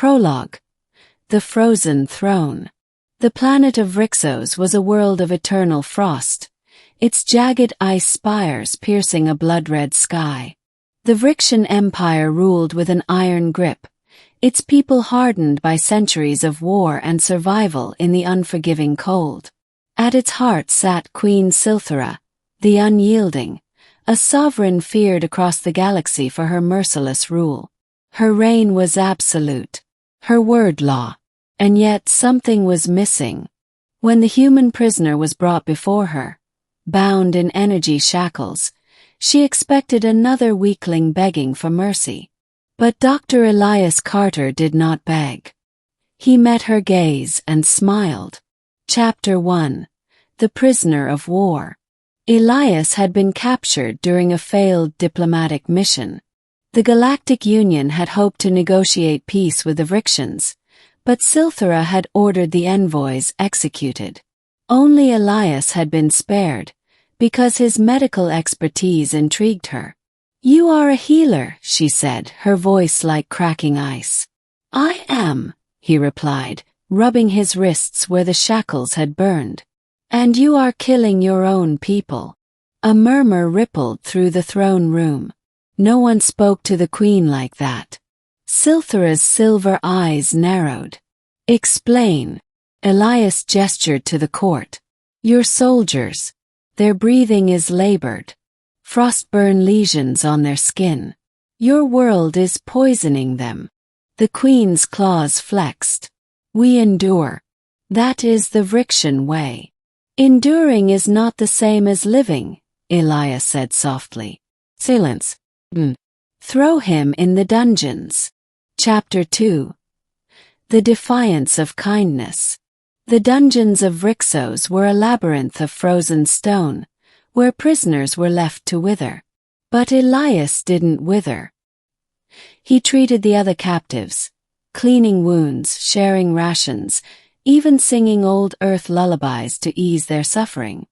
Prologue. The Frozen Throne. The planet of Vryxos was a world of eternal frost, its jagged ice spires piercing a blood-red sky. The Vryxian Empire ruled with an iron grip, its people hardened by centuries of war and survival in the unforgiving cold. At its heart sat Queen Silthera, the Unyielding, a sovereign feared across the galaxy for her merciless rule. Her reign was absolute, her word law, and yet something was missing. When the human prisoner was brought before her, bound in energy shackles, she expected another weakling begging for mercy. But Dr. Elias Carter did not beg. He met her gaze and smiled. Chapter 1. The Prisoner of War. Elias had been captured during a failed diplomatic mission. The Galactic Union had hoped to negotiate peace with the Vryxians, but Silthera had ordered the envoys executed. Only Elias had been spared, because his medical expertise intrigued her. "You are a healer," she said, her voice like cracking ice. "I am," he replied, rubbing his wrists where the shackles had burned. "And you are killing your own people." A murmur rippled through the throne room. No one spoke to the queen like that. Silthera's silver eyes narrowed. "Explain." Elias gestured to the court. "Your soldiers. Their breathing is labored. Frostburn lesions on their skin. Your world is poisoning them." The queen's claws flexed. "We endure. That is the Vryxian way." "Enduring is not the same as living," Elias said softly. "Silence. Throw him in the dungeons." Chapter 2. The Defiance of Kindness. The dungeons of Vryxos were a labyrinth of frozen stone, where prisoners were left to wither. But Elias didn't wither. He treated the other captives, cleaning wounds, sharing rations, even singing old earth lullabies to ease their suffering.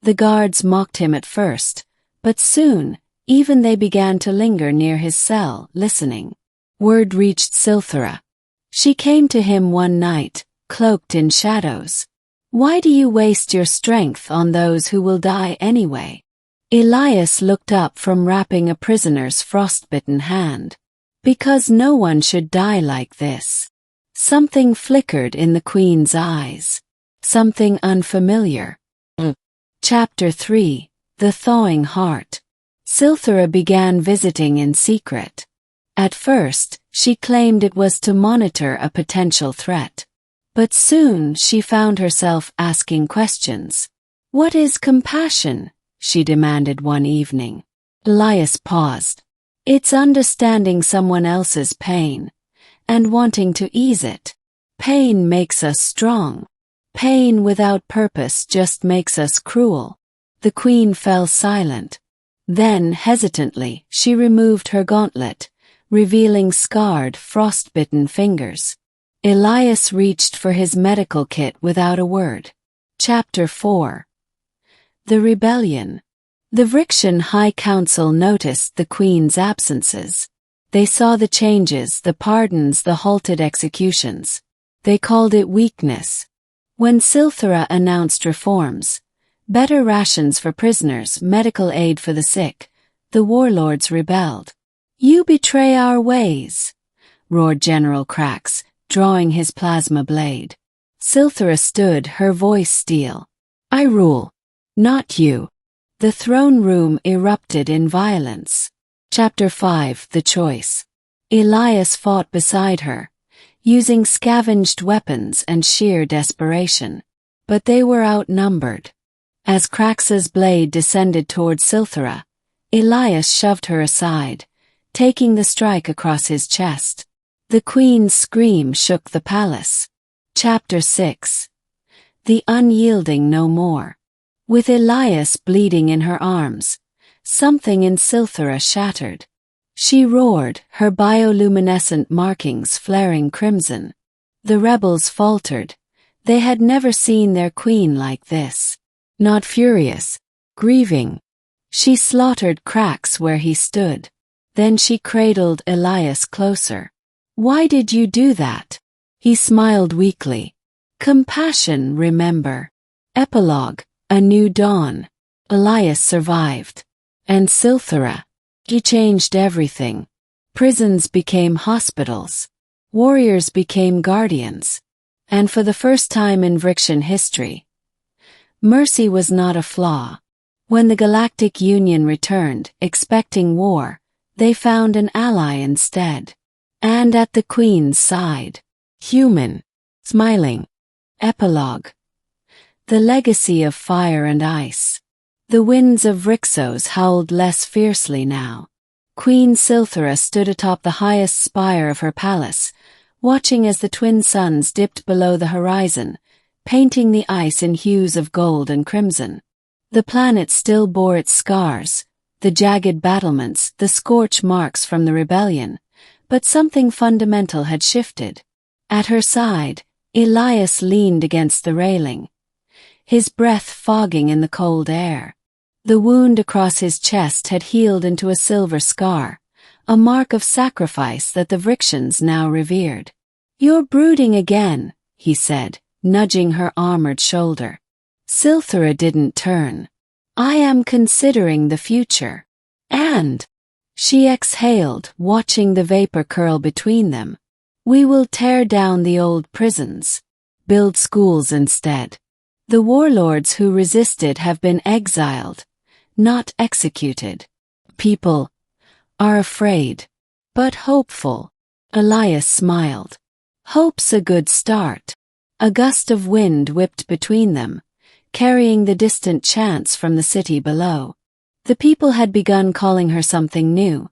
The guards mocked him at first, but soon, even they began to linger near his cell, listening. Word reached Silthera. She came to him one night, cloaked in shadows. "Why do you waste your strength on those who will die anyway?" Elias looked up from wrapping a prisoner's frostbitten hand. "Because no one should die like this." Something flickered in the queen's eyes. Something unfamiliar. Chapter 3. The Thawing Heart. Silthera began visiting in secret. At first, she claimed it was to monitor a potential threat. But soon she found herself asking questions. "What is compassion?" she demanded one evening. Elias paused. "It's understanding someone else's pain, and wanting to ease it. Pain makes us strong. Pain without purpose just makes us cruel." The queen fell silent. Then, hesitantly, she removed her gauntlet, revealing scarred, frostbitten fingers. Elias reached for his medical kit without a word. Chapter 4. The Rebellion. The Vryxian High Council noticed the queen's absences. They saw the changes, the pardons, the halted executions. They called it weakness. When Silthera announced reforms, better rations for prisoners, medical aid for the sick, the warlords rebelled. "You betray our ways," roared General Krax, drawing his plasma blade. Silthera stood, her voice steel. "I rule, not you." The throne room erupted in violence. Chapter 5. The Choice. Elias fought beside her, using scavenged weapons and sheer desperation. But they were outnumbered. As Krax's blade descended toward Silthera, Elias shoved her aside, taking the strike across his chest. The queen's scream shook the palace. Chapter 6. The Unyielding no more. With Elias bleeding in her arms, something in Silthera shattered. She roared, her bioluminescent markings flaring crimson. The rebels faltered. They had never seen their queen like this. Not furious, grieving. She slaughtered Krax where he stood. Then she cradled Elias closer. Why did you do that? He smiled weakly. Compassion, remember. Epilogue, a new dawn. Elias survived. And Silthera. He changed everything. Prisons became hospitals. Warriors became guardians. And for the first time in Vryxian history, mercy was not a flaw. When the Galactic Union returned, expecting war, they found an ally instead. And at the Queen's side. Human. Smiling. Epilogue. The legacy of fire and ice. The winds of Vryxos howled less fiercely now. Queen Silthera stood atop the highest spire of her palace, watching as the twin suns dipped below the horizon, painting the ice in hues of gold and crimson. The planet still bore its scars, the jagged battlements, the scorch marks from the rebellion, but something fundamental had shifted. At her side, Elias leaned against the railing, his breath fogging in the cold air. The wound across his chest had healed into a silver scar, a mark of sacrifice that the Vryxians now revered. You're brooding again, he said, nudging her armored shoulder. Silthera didn't turn. I am considering the future. And she exhaled, watching the vapor curl between them. We will tear down the old prisons. Build schools instead. The warlords who resisted have been exiled, not executed. People are afraid, but hopeful. Elias smiled. Hope's a good start. A gust of wind whipped between them, carrying the distant chants from the city below. The people had begun calling her something new.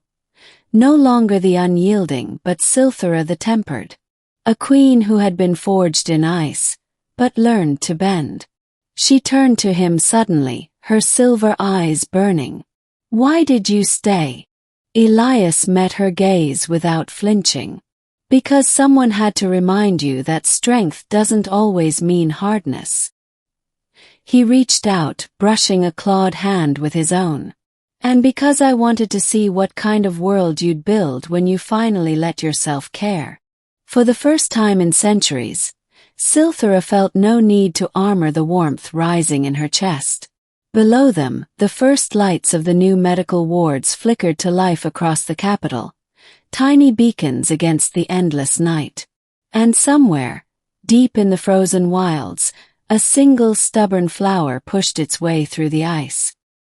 No longer the unyielding, but Silthera the tempered. A queen who had been forged in ice, but learned to bend. She turned to him suddenly, her silver eyes burning. Why did you stay? Elias met her gaze without flinching. Because someone had to remind you that strength doesn't always mean hardness. He reached out, brushing a clawed hand with his own. And because I wanted to see what kind of world you'd build when you finally let yourself care. For the first time in centuries, Silthera felt no need to armor the warmth rising in her chest. Below them, the first lights of the new medical wards flickered to life across the capital, tiny beacons against the endless night. And somewhere, deep in the frozen wilds, a single stubborn flower pushed its way through the ice.